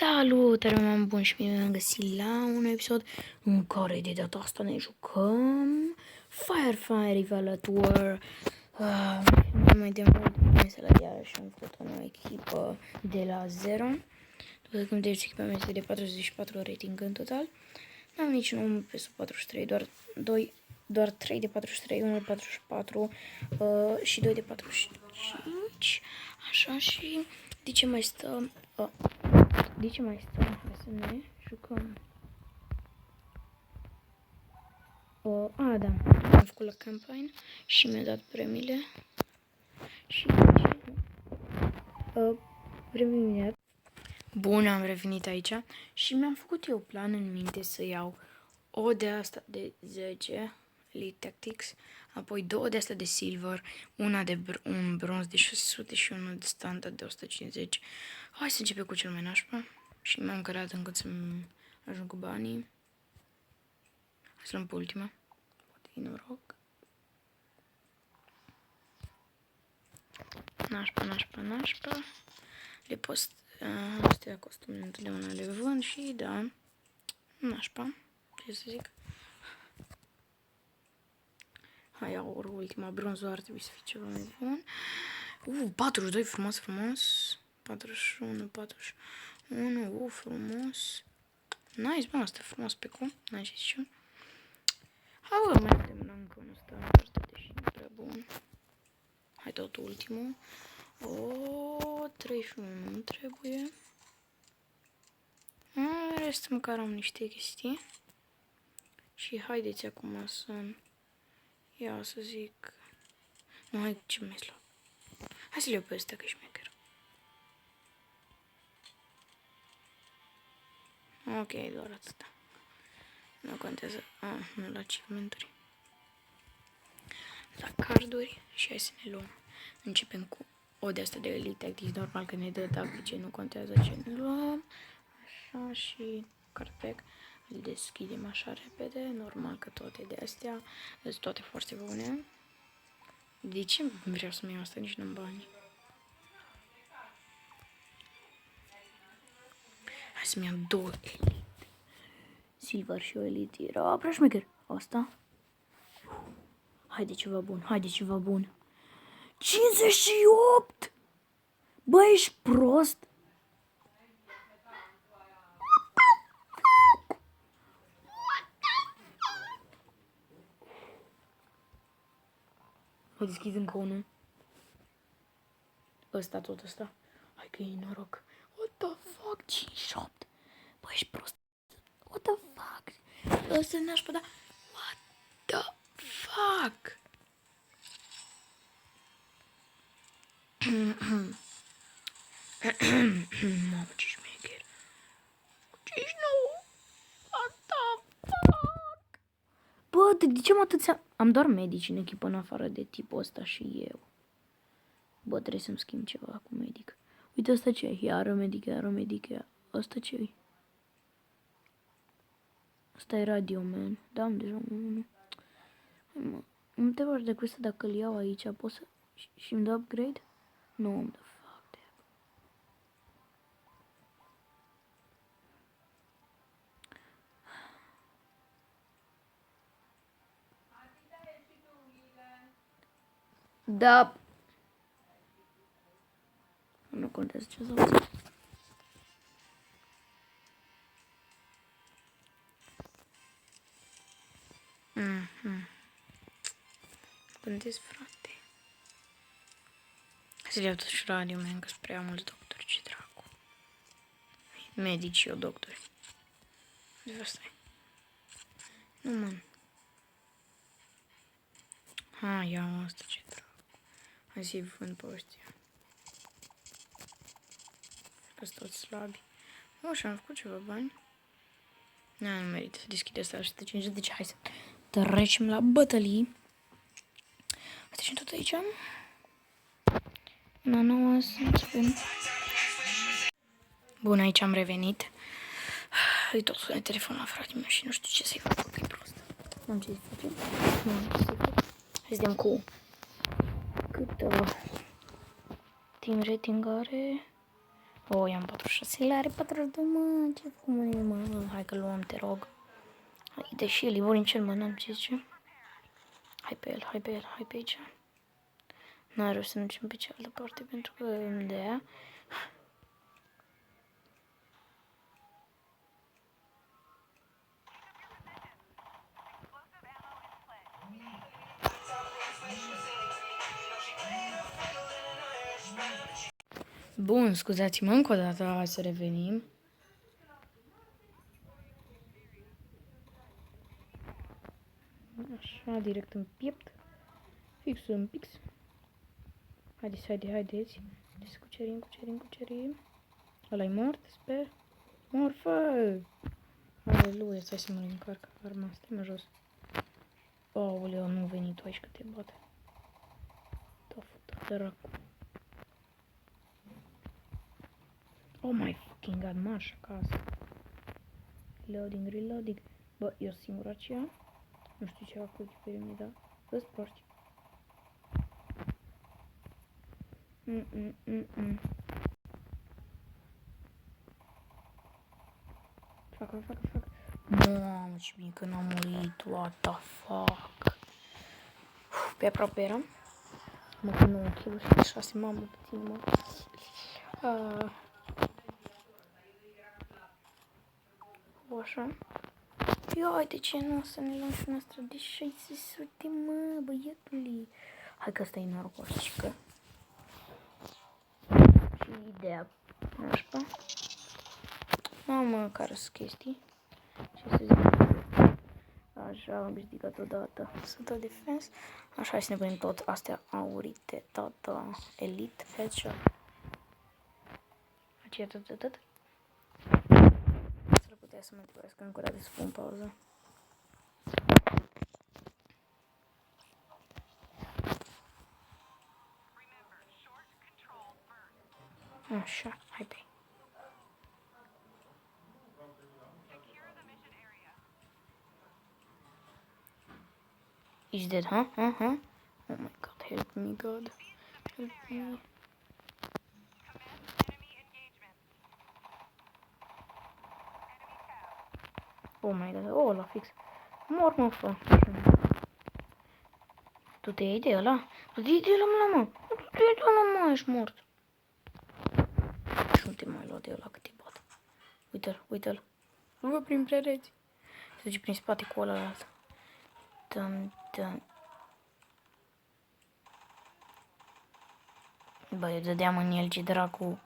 Salutare, m-am bun și bine am găsit la un episod în care de data asta ne jucăm Firefly Revelator. Mai de mult bine și am făcut o nouă echipă de la 0. După cum vedeți, echipa mea este de 44 rating în total. N-am niciun om pe sub 43, doar 3 de 43, 1 de 44 și 2 de 45. Așa, și de ce mai stăm? Hai să ne jucăm. Da, am făcut la campaign și mi-a dat premiile. Și premiile. Bun, am revenit aici și mi-am făcut eu plan în minte să iau o de asta de 10 Elite Tactics, apoi 2 de asta de silver, una de un bronz de 600 și unul de standard de 150. Hai să începem cu cel mai nașpa și m-am cărat încât să-mi ajung cu banii. Hai să luăm pe ultima. Poate e noroc. Nașpa. Le post... astea costumele întotdeauna le vând și da. Nașpa. Ce să zic. Hai, aur, ultima bronzul ar trebui să fie ceva mai bun. 42, frumos. 41, frumos. Nice, bă, asta frumos pe cum. N-ai zis și eu. Hai, bă, mai putem la încă unul ăsta, deși nu prea bun. Hai, tot ultimul. 31 nu trebuie. În rest, măcar am niște chestii. Și haideți acum să... Ia să zic... Nu, hai, ce mai slab. Hai să le iau pe ăstea, că e șmecher. Ok, doar atâta. Nu contează. Nu la achievement-uri. La carduri. Și hai să ne luăm. Începem cu o de asta de Elite Tactics. Normal că ne dă tactice, nu contează ce ne luăm. Așa, și cardpack. Îl deschidem așa repede. Normal că toate de astea sunt toate foarte bune. De ce vreau să-mi iau asta? Nici nu-mi bani. Hai să-mi iau 2 Elite. Silver și o Elite. Era prea șmecher. Asta. Haide ceva bun. 58! Bă, ești prost? Mă deschid încă unul. Tot ăsta. Hai că e noroc. What the fuck? 58. Bă, ești prost. What the fuck? Ăsta n-aș putea. What the fuck? Mamă, ce șmecher. 59. What the fuck? Bă, de ce mă atâția... Am doar medici în echipă, în afară de tipul ăsta și eu. Bă, trebuie să-mi schimb ceva cu medic. Uite, ăsta ce e? Iară medic. Ăsta ce e? Ăsta e Radio Man. Da, am deja unul. Nu te vorbi de cu ăsta, dacă îl iau aici, pot să... Și îmi dă upgrade? Nu, am the fuck de... Da. Nu contează ce să fac. Gândesc, frate. Hai să-l iau totuși Radio Man, că-s prea mulți doctori, ce dracu. Medici și eu doctori. De asta e. Nu, man. Ha, iau asta, ce dracu. Hai să-i vând pe ăștia. Că-s toți slabi. Și am făcut ceva bani. Nu merită să deschid asta la 150, deci hai să trecem la bătălii. Trecem tot aici. Una nouă, să începem. Bun, aici am revenit. Îi tot sună telefon la fratele meu și nu știu ce să-i fac, că e prost. Nu am ce să facem. Hai să dăm cu cât team rating are. Oh, i-am 46, le are 42, mă, ce cum e, mă, hai că luăm, te rog. Deși el e bun în cel, mă, n-am ce zice. Hai pe el, hai pe el, hai pe aici. N-are rost să ne ducem pe cealaltă parte, pentru că de aia. Bun, scuzați-mă încă o dată, hai să revenim. Așa, direct în piept. Fix în pix. Haideți, haideți. Deci cucerim. Ăla-i mort, sper. Morfă! Aleluia, stai să mă încarc arma, stai-mă jos. Aoleu, nu veni tu aici că te bate. Da, dracu. Oh my fucking god, marș acasă. Reloading. Bă, eu singur aceea. Nu știu ce fac cu echipării, dar îți porți. Fac. Mamă, ce bine că n-am murit, what the fuck. Pe aproape eram. Mă, că 9 kg și 6, mamă, puțin, mă. O, așa. Ia, de ce nu o să ne luăm și noastră de 600, mă, băiatule. Hai că ăsta e norocos, și că... Și ideea, nașpa. Mamă, care sunt chestii. Ce să zic? Așa, am ridicat odată. Sunt o defense. Așa, hai să ne punem tot astea aurite, tata, elite, headshot. Aceea tot. S-ar putea să mă tipăresc încă o dată să pun pauză. Așa, hai pe. He's dead, huh? Oh my god, help me, God. Help me. Oh my god, oh, la fix. Mor, mă, fă. Tu te iei de ăla? Tu te iei de ăla, mă. Tu te iei de ăla, mă, ești mort. Și nu te mai lua de ăla că te bat. Uite-l. Nu vă prin pereți. Se duce prin spate cu ăla altă. Dăm. Bă, eu dădeam în el, ce dracu.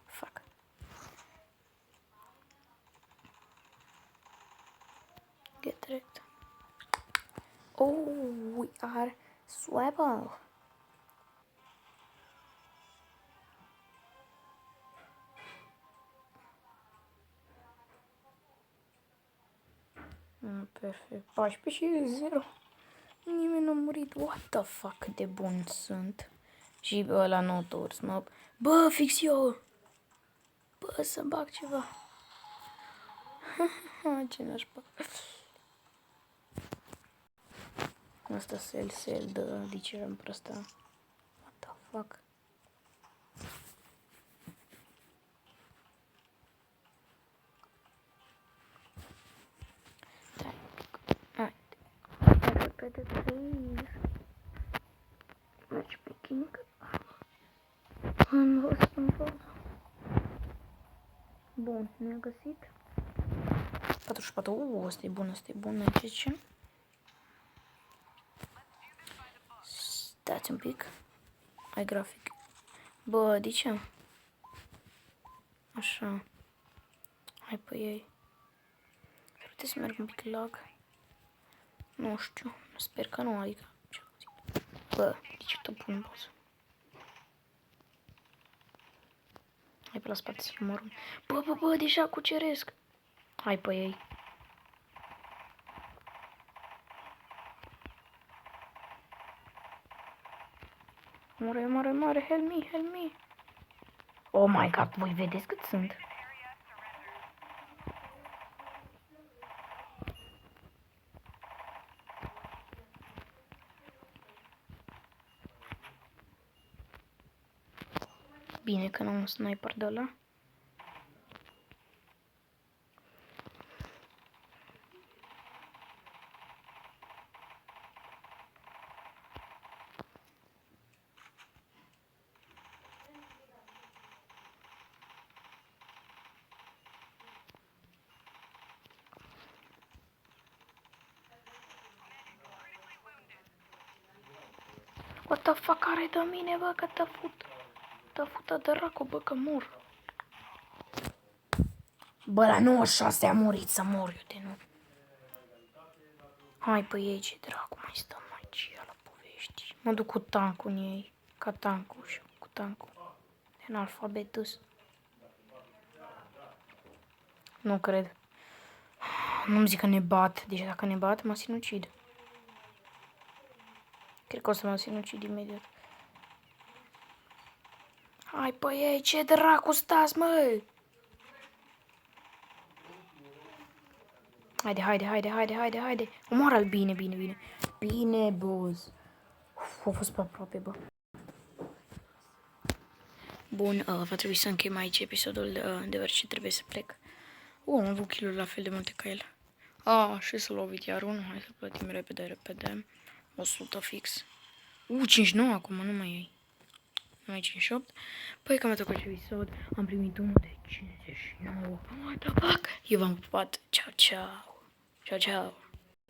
Fuck. Get wrecked. Oh, we are swivel. Perfect. 14 și 0. Nimeni nu a murit. What the fuck, cât de bun sunt. Și ăla nu tors, mă. Bă, fix eu. Bă, să bag ceva. Ce nașpa. Asta sel dă diceram pe ăsta. What the fuck. Repede, please. Matchmaking. Am văzut în pauză. Bun, ne-a găsit. 44, ăsta e bun, mai ce zicem? Stați un pic. Ai grafic. Bă, de ce? Așa. Hai pe ei. Puteți să merg un pic lag. Nu știu. Sper că nu, adică. Bă, de ce tot pun în pauză? Hai pe la spate să mă rog. Bă, deja cuceresc. Hai pe ei. Mare, help me. Oh my god, voi vedeți cât sunt? Bine că n-am un sniper de ăla. What the fuck are de mine, bă, că te fut. Te fută de dracu, bă, că mor. Bă, la 96 a murit să mor eu de nu. Hai pe ei, ce dracu mai stăm aici la povești. Mă duc cu tancul în ei, ca tancul și cu tancul. În alfabetus. Nu cred. Nu-mi zic că ne bat, deci dacă ne bat, mă sinucid. Cred că o să mă sinucid imediat. Hai pe ei, ce dracu stați, mă! Haide. Omoară-l bine. Bine, boss. Uf, a fost pe aproape, bă. Bun, va trebui să încheiem aici episodul, deoarece trebuie să plec. Am avut kill-uri la fel de multe ca el. Și să lovit iar unul. Hai să plătim repede. 100 fix. 59 acum, nu mai ai. Nu mai 58. Păi cam atât cu acest episod. Am primit unul de 59. What the fuck? Eu v-am pupat. Ciao.